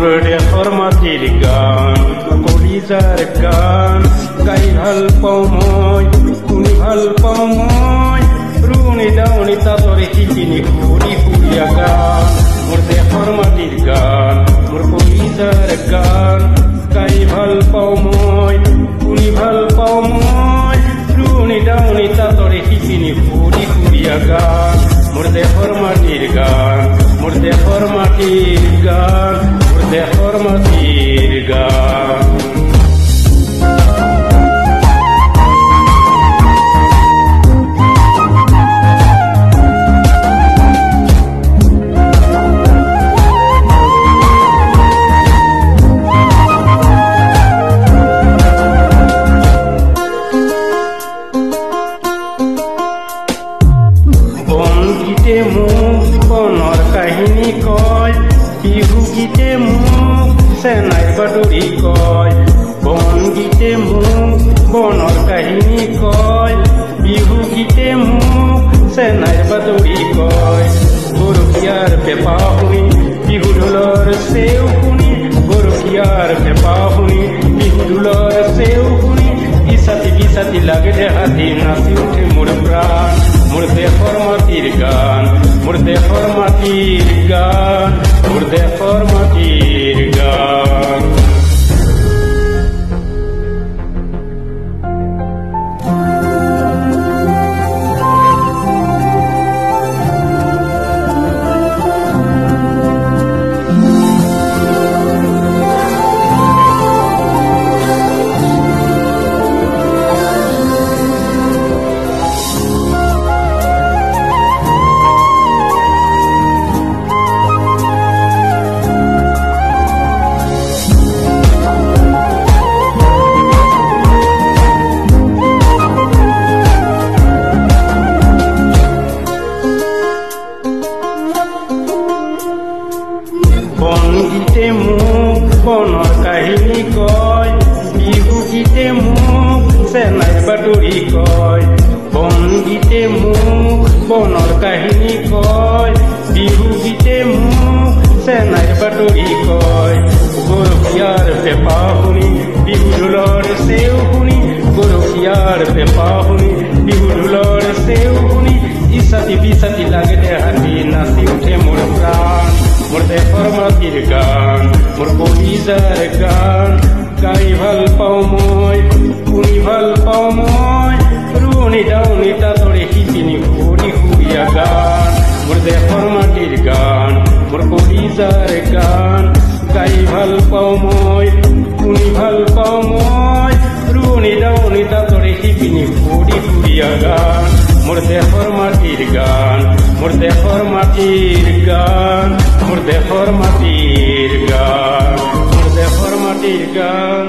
দেশৰ মাটিৰ গান কলিজাৰ গান গাই ভাল পাওঁ মই শুনি ভাল পাওঁ মই ৰুণি দাউনি তাতৰে শিপিনী সুৰি সুৰীয়া গান মোৰ দেশৰ মাটিৰ গান মোৰ কলিজাৰ গান গাই ভাল পাওঁ মই শুনি ভাল পাওঁ মই ৰুণি দাউনি তাতৰে শিপিনী সুৰি সুৰীয়া গান মোৰ দেশৰ মাটিৰ গান মোৰ দেশৰ মাটিৰ গান মোৰ দেশৰ মাটিৰ গান গীতে মোক বনৰ কাহিনী কয় বিহু গীতে মোক চেনাইৰ বাতৰি কয় বন গীতে মোক বনৰ কাহিনী কয় বিহু গীতে মোক চেনাইৰ বাতৰি কয় গৰখীয়াৰ পেঁপা শুনি বিহু ঢোলৰ চেউ শুনি গৰখীয়াৰ পেঁপা শুনি বিহু ঢোলৰ চেউ শুনি ইছাতি বিচাতি লাগে দেহাতি নাচি উঠে মোৰ প্ৰাণ মোৰ দেশৰ মাটিৰ গান মোৰ দেশৰ মাটিৰ গান মোৰ দেশৰ মাটিৰ গান বন গীতে মোক বনৰ কাহিনী কয় বিহু গীতে মোক চেনাইৰ বাতৰি কয় বন গীতে মোক বনৰ কাহিনী কয় বিহু গীতে মোক চেনাইৰ বাতৰি কয় গৰখীয়াৰ পেঁপা শুনি বিহু ঢোলৰ চেউ শুনি গৰখীয়াৰ পেঁপা শুনি বিহু ঢোলৰ চেউ শুনি ইছাতি বিচাতি লাগে দেহাতি নাচি উঠে মোৰ প্ৰাণ মোৰ দেশৰ মাটিৰ গান মোৰ কলিজাৰ গান গাই ভাল পাওঁ মই শুনি ভাল পাওঁ মই ৰুণি দাউনি তাতৰে শিপিনী সুৰি সুৰীয়া গান মোৰ দেশৰ মাটিৰ গান মোৰ কলিজাৰ গান গাই ভাল পাওঁ মই শুনি ভাল পাওঁ মই ৰুণি দাউনি তাতৰে শিপিনী সুৰি সুৰীয়া গান মোৰ দেশৰ মাটিৰ গান মোৰ দেশৰ মাটিৰ গান মোৰ দেশৰ মাটিৰ গান মোৰ দেশৰ মাটিৰ গান